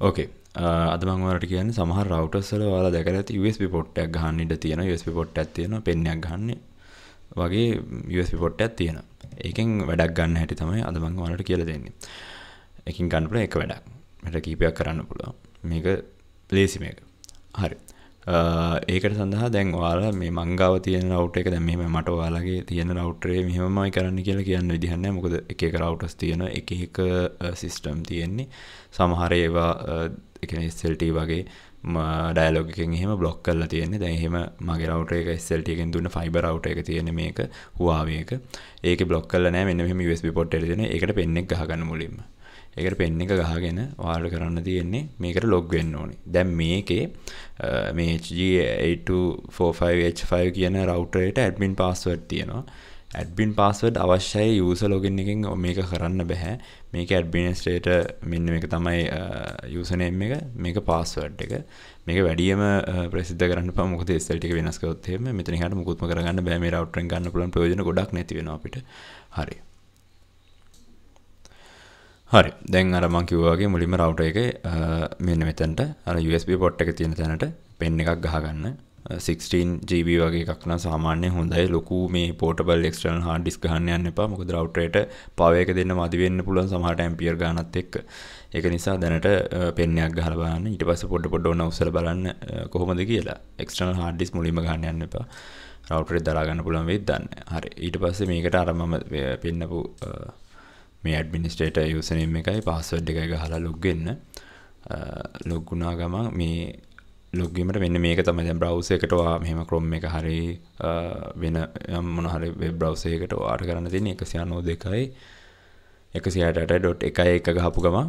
ඕකේ. අද මම ඔයාලට කියන්නේ සමහර routers වල ඔයාලා දැකලා ඇති USB port එකක් ගහන්න ඉඩ තියෙනවා. USB port එකක් තියෙනවා. පෙන් එකක් ගහන්න වගේ USB port එකක් තියෙනවා. ඒකෙන් වැඩක් ගන්න හැටි තමයි අද මම ඔයාලට කියලා දෙන්නේ. එකකින් ගන්න පුළුවන් එක වැඩක්. මට කීපයක් කරන්න පුළුවන්. මේක ලේසි මේක. හරි. ඒකට සඳහා දැන් ඔයාලා මේ මංගාව තියෙන router එක දැන් මෙහෙම මට ඔයාලගේ තියෙන router එක මෙහෙමමයි කරන්න කියලා කියන්න විදිහක් නැහැ. මොකද එක එක routers තියෙනවා. එක එක system තියෙන්නේ. සමහර ඒවා ඒ කියන්නේ SLT වගේ ඩයලොග් එකෙන් එහෙම බ්ලොක් කරලා තියෙන්නේ. දැන් එහෙම මගේ router එක SLT එකෙන් දුන්න fiber router එක තියෙන්නේ මේක Huawei එක. ඒකේ බ්ලොක් කරලා නැහැ. මෙන්න මෙහෙම USB port එක තියෙනවා. ඒකට පෙන් එක ගහගන්න මුලින්ම. ඒකට පෙන් එක ගහගෙන ඔයාලට කරන්න තියෙන්නේ මේකට ලොග් වෙන්න ඕනේ. දැන් මේකේ මේ HG8245H5 කියන router එකට admin password තියෙනවා. admin password අවශ්‍යයි user login එකෙන් මේක කරන්න බෑ. මේක administrator මෙන්න මේක තමයි username එක, මේක password එක. මේක වැඩියම ප්‍රසිද්ධ කරන්න බෑ. මොකද SSL ටික වෙනස් කරොත් එහෙම මෙතන එහාට මුකුත්ම කරගන්න බෑ. මේ router එකෙන් ගන්න පුළුවන් ප්‍රයෝජන ගොඩක් නැති වෙනවා අපිට. හරි. හරි. දැන් අර මම කිව්වා වගේ මුලින්ම router එකේ මෙන්න මෙතනට අර USB port එක තියෙන තැනට පෙන් එකක් ගහගන්න. 16GB වගේ එකක් නම් සාමාන්‍යයෙන් හොඳයි. ලොකු මේ portable external hard disk ගහන්න යන්න එපා. මොකද router එකට power එක දෙන්න මදි වෙන්න පුළුවන් සමහරට ampere ගානත් එක්ක. ඒක නිසා දැනට පෙන් එකක් ගහලා බලන්න. ඊට පස්සේ පොඩ ඔන්න උස්සලා බලන්න කොහොමද කියලා. external hard disk මුලින්ම ගහන්න යන්න එපා. router එක දරා ගන්න පුළුවන් වෙයිද දන්නේ. හරි. ඊට පස්සේ මේකට අර මම පෙන්නපු මේ administrator username එකයි password එකයි ගහලා log වෙන්න. log වුණා ගමන් මේ log වීමට මෙන්න මේක තමයි දැන් browser එකට ඔයා මෙහෙම Chrome එක හරි වෙන මොන හරි web browser එකකට ඔයාට කරන්න තියෙන්නේ 192.168.1.1 ගහපු ගමන්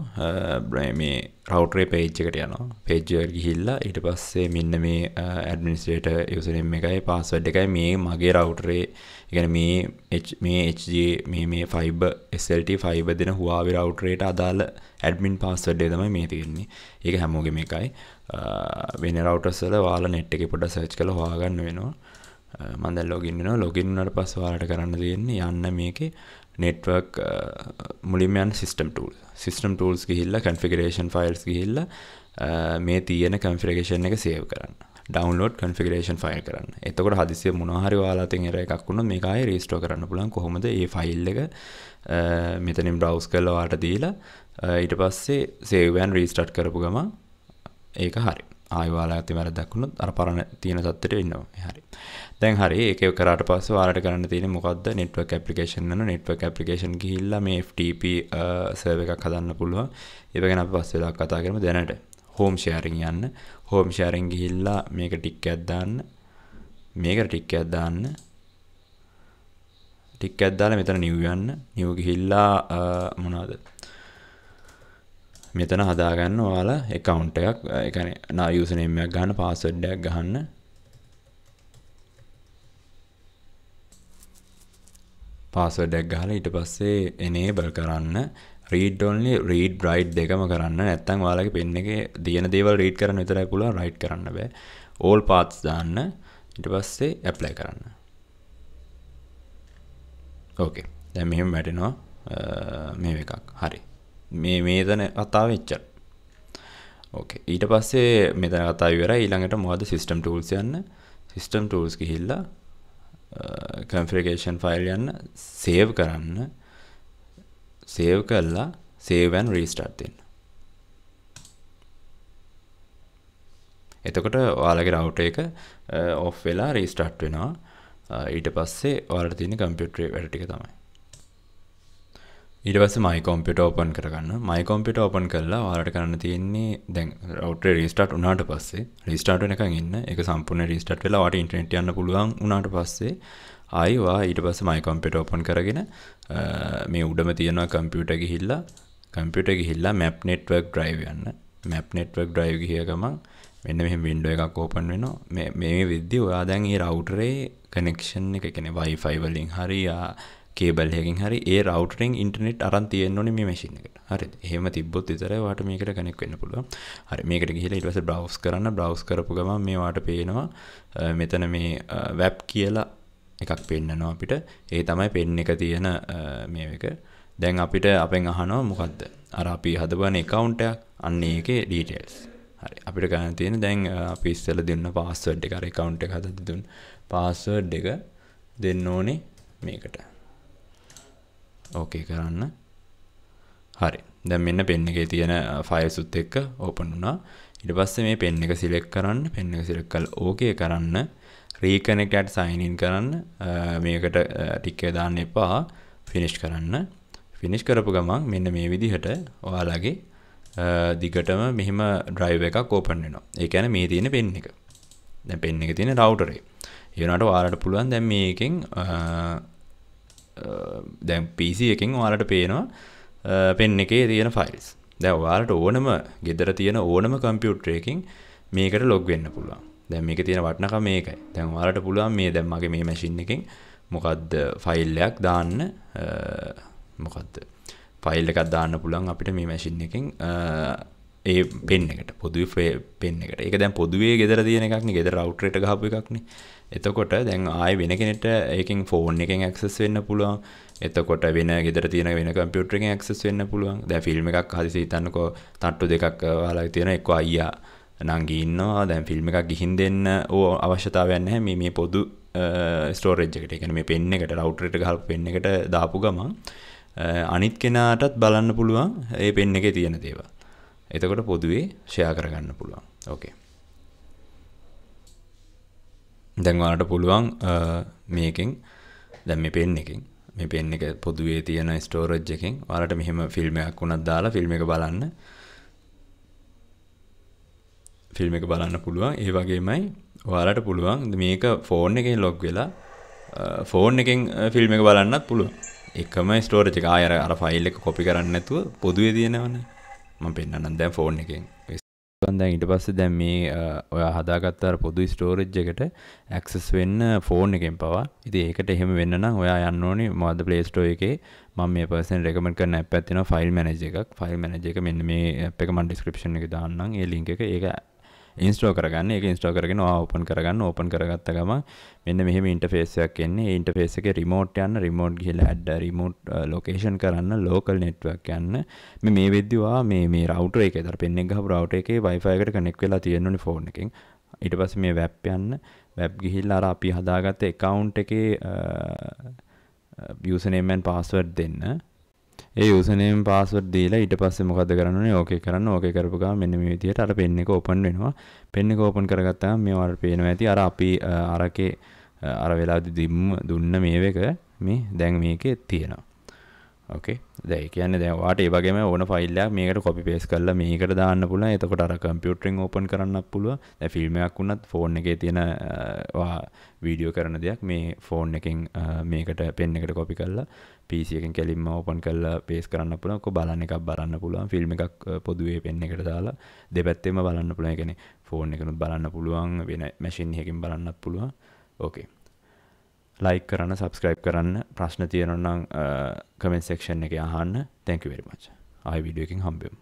මේ router page එකට යනවා. page එකට ගිහිල්ලා ඊට පස්සේ මෙන්න මේ administrator username එකයි password එකයි මේ මගේ router ඒ කියන්නේ මේ HG මේ fiber SLT fiber දෙන Huawei router එකට අදාළ admin password එක තමයි මේ තියෙන්නේ. ඒක හැමෝගෙම එකයි. වෙන routers වල ඔයාලා net එකේ පොඩ්ඩක් search කරලා හොයාගන්න වෙනවා. මම දැන් login වෙනවා. login වුණාට පස්සේ ඔයාලට කරන්න තියෙන්නේ යන්න මේකේ network මුලින්ම යන system tools ගිහිල්ලා configuration files ගිහිල්ලා මේ තියෙන configuration එක save කරන්න. download configuration file කරන්න. එතකොට හදිසියෙ මොනවා හරි ඔයාලා අතින් error එකක් වුණොත් මේක ආයෙ restore කරන්න පුළුවන්. කොහොමද මේ file එක මෙතනින් browse කරලා ඔයාලට දීලා ඊට පස්සේ save and restart කරපු ගමන් ඒක හරි. ආයෙ ඔයාලා අතින් වැරද්දක් වුණොත් අර පරණ තියෙන තත්ත්වයට එනවා. හරි. දැන් හරි ඒක කරාට පස්සේ ඔයාලට කරන්න තියෙන්නේ මොකද්ද? network application යන network application ගිහිල්ලා මේ FTP server එකක් හදන්න පුළුවන්. ඒක ගැන අපි පස්සේ වෙලාවක් කතා කරමු. දැනට home sharing යන්න. home sharing ගිහිල්ලා මේක ටික් එකක් දාන්න. මේකට ටික් එකක් දාන්න. ටික් එකක් දාලා මෙතන new යන්න. new ගිහිල්ලා මොනවද? මෙතන හදාගන්න ඔයාලා account එකක්. ඒ කියන්නේ username එකක් ගන්න, password එකක් ගහන්න. password එක ගහලා ඊට පස්සේ enable කරන්න read only read write දෙකම කරන්න නැත්නම් ඔයාලගේ pen එකේ තියෙන දේවල් read කරන්න විතරයි පුළුවන් write කරන්න බෑ all paths දාන්න ඊට පස්සේ apply කරන්න okay දැන් මෙහෙම වැටෙනවා මේ එකක් හරි මේ මෙතන කතාව එච්චර okay ඊට පස්සේ මෙතන කතාව ඉවරයි ඊළඟට මොකද system tools යන්න system tools ගිහිල්ලා configuration file යන්න save කරන්න save කරලා save and restart දෙන්න. එතකොට ඔයාලගේ router එක off වෙලා restart වෙනවා. ඊට පස්සේ ඔයාලට තියෙන computer වැඩ ටික තමයි. ඊට පස්සේ my computer open කරගන්න. my computer open කරලා ඔයාලට කරන්න තියෙන්නේ දැන් router restart වුණාට පස්සේ restart වෙනකන් ඉන්න. ඒක සම්පූර්ණ restart වෙලා ඔයාලට internet යන්න පුළුවන් වුණාට පස්සේ ආයි ඔයා ඊට පස්සේ my computer open කරගෙන මේ උඩම තියෙන computer ගිහිල්ලා map network drive යන්න. map network drive ගිහිය ගමන් මෙන්න මෙහෙම window එකක් open වෙනවා. මේ විදිහේ ඔයා දැන් මේ router එකේ connection එක කියන්නේ wifi වලින් හරි කේබල් එකකින් හරි ඒ router එකෙන් internet අරන් තියෙන්න ඕනේ මේ machine එකට. හරිද? එහෙම තිබ්බොත් විතරයි ඔයාට මේකට connect වෙන්න පුළුවන්. හරි මේකට ගිහිල්ලා ඊට පස්සේ browse කරන්න. browse කරපු ගමන් මේ ඔයාට පේනවා මෙතන මේ web කියලා එකක් පෙන්නනවා අපිට. ඒ තමයි pen එක තියෙන මේ එක දැන් අපිට අපෙන් අහනවා මොකද්ද? අර අපි හදපුවානේ account එකක්. අන්න ඒකේ details. හරි. අපිට ගන්න තියෙන දැන් අපි ඉස්සෙල්ලා දුන්න password එක අර account එක හදද්දි දුන්න password එක දෙන්න ඕනේ මේකට. ඕකේ කරන්න. හරි. දැන් මෙන්න pen එකේ තියෙන files උත් එක්ක open වුණා. ඊට පස්සේ මේ pen එක select කරන්න. pen එක select කරලා okay කරන්න. reconnect at sign in කරන්න. මේකට ටික එක දාන්න එපා. finish කරන්න. finish කරපු ගමන් මෙන්න මේ විදිහට ඔයාලගේ දිගටම මෙහිම drive එකක් open වෙනවා. ඒ කියන්නේ මේ තියෙන pen එක. දැන් pen එකේ තියෙන router එක. ඒ වුණාට ඔයාලට පුළුවන් දැන් මේකෙන් දැන් PC එකෙන් ඔයාලට පේනවා pen එකේ තියෙන files. දැන් ඔයාලට ඕනම ගෙදර තියෙන ඕනම කම්පියුටර් එකකින් මේකට log වෙන්න පුළුවන්. දැන් මේකේ තියෙන වටිනාකම මේකයි. දැන් ඔයාලට පුළුවන් මේ දැන් මගේ මේ machine එකෙන් මොකද්ද ෆයිල් එකක් දාන්න මොකද්ද ෆයිල් එකක් දාන්න පුළුවන් අපිට මේ මැෂින් එකෙන් ඒ පෙන් එකට පොදුවේ පෙන් එකට. ඒක දැන් පොදුවේ ගෙදර තියෙන එකක් නේ. ගෙදර රවුටර් එකට ගහපු එකක් නේ. එතකොට දැන් ආයේ වෙන කෙනෙක්ට ඒකෙන් ෆෝන් එකෙන් ඇක්සස් වෙන්න පුළුවන්. එතකොට වෙන ගෙදර තියෙන වෙන කම්පියුටර් එකෙන් ඇක්සස් වෙන්න පුළුවන්. දැන් ෆිල්ම් එකක් හදිසි හිතන්නකෝ තට්ටු දෙකක් ඔයාලා තියෙන එක්ක අයියා නංගි ඉන්නවා. දැන් ෆිල්ම් එකක් ගිහින් දෙන්න අවශ්‍යතාවයක් නැහැ. මේ පොදු ස්ටෝරේජ් එකට. ඒ කියන්නේ මේ පෙන් එකට රවුටර් එකට ගහපු පෙන් එකට දාපු ගමන් අනිත් කෙනාටත් බලන්න පුළුවන් ඒ පෙන් එකේ තියෙන දේවල්. එතකොට පොදුවේ ෂෙයා කරගන්න පුළුවන්. ඕකේ. දැන් ඔයාලට පුළුවන් මේකෙන් දැන් මේ පෙන් එක පොදුවේ තියෙන ස්ටෝරේජ් එකෙන් ඔයාලට මෙහෙම ෆිල්ම් එකක් වුණත් දාලා ෆිල්ම් එක බලන්න. ෆිල්ම් එක බලන්න පුළුවන්. ඒ වගේමයි ඔයාලට පුළුවන් මේක ෆෝන් එකෙන් ලොග් වෙලා ෆෝන් එකෙන් ෆිල්ම් එක බලන්නත් පුළුවන්. එකම ස්ටෝරේජ් එක ආයෙ අර ෆයිල් එක කොපි කරන්නේ නැතුව පොදුවේ තියෙනවනේ. මම පෙන්නන්නම් දැන් ෆෝන් එකෙන්. දැන් ඊට පස්සේ දැන් මේ ඔයා හදාගත්ත අර පොදු ස්ටෝරේජ් එකට ඇක්සස් වෙන්න ෆෝන් එකෙන් පවා. ඉතින් ඒකට එහෙම වෙන්න නම් ඔයා යන්න ඕනේ මොකද්ද Play Store එකේ මම මේ පර්සන් රෙකමන්ඩ් කරන ඇප් එකක් තියෙනවා ෆයිල් මැනේජර් එකක්. ෆයිල් මැනේජර් එක මෙන්න මේ ඇප් එක මම ඩිස්ක්‍රිප්ෂන් එකේ දාන්නම්. ඒ link එක ඒක ඉන්ස්ටෝල් කරගන්න. ඒක ඉන්ස්ටෝල් කරගෙන ඔයා ඕපන් කරගන්න. ඕපන් කරගත්ත ගමන් මෙන්න මෙහෙම ඉන්ටර්ෆේස් එකක් එන්නේ. ඒ ඉන්ටර්ෆේස් එකේ රිමෝට් යන්න. රිමෝට් ගිහලා ඇඩ් රිමෝට් ලොකේෂන් කරන්න. ලෝකල් නෙට්වර්ක් යන්න. මේ වෙද්දි ඔයා මේ රවුටර් එකේ දාලා පෙන් එක ගහපු රවුටර් එකේ Wi-Fi එකට කනෙක්ට් වෙලා තියෙනුනේ ෆෝන් එකෙන්. ඊට පස්සේ මේ වෙබ් යන්න. වෙබ් ගිහිල්ලා අර අපි හදාගත්ත account එකේ username and password දෙන්න. ඒ username password දීලා ඊට පස්සේ මොකද කරන්න ඕනේ? ඕකේ කරන්න. ඕකේ කරපු ගමන් මෙන්න මේ විදිහට අර පෙන් එක ඕපන් වෙනවා. පෙන් එක ඕපන් කරගත්තාම මේ වල පේනවා ඇති අර අපි අරකේ අර වෙලාවදී දුන්න මේක මේ දැන් මේකේ තියෙනවා. ඕකේ. දැන් ඒ කියන්නේ දැන් ඔයාට ඒ වගේම ඕන ෆයිල් එකක් මේකට කොපි පේස්ට් කරලා මේකට දාන්න පුළුවන්. එතකොට අර කම්පියුටරෙන් ඕපන් කරන්නත් පුළුවන්. දැන් ෆිල්ම් එකක් වුණත් ෆෝන් එකේ තියෙන ඔයා වීඩියෝ කරන දෙයක් මේ ෆෝන් එකෙන් මේකට පෙන් එකට කොපි කරලා PC එකෙන් කෙලින්ම ඕපන් කරලා පේස්ට් කරන්න පුළුවන්. කො බලන්න එකක් බලන්න පුළුවන්. ෆිල්ම් එකක් පොදුවේ පෙන් එකට දාලා දෙපැත්තෙම බලන්න පුළුවන්. ඒ කියන්නේ ෆෝන් එකනොත් බලන්න පුළුවන්. වෙන මැෂින් එකකින් බලන්නත් පුළුවන්. ඕකේ. like කරන්න, subscribe කරන්න. ප්‍රශ්න තියෙනවා නම් comment section එකේ අහන්න. Thank you very much. ආයි වීඩියෝ එකකින් හම්බෙමු.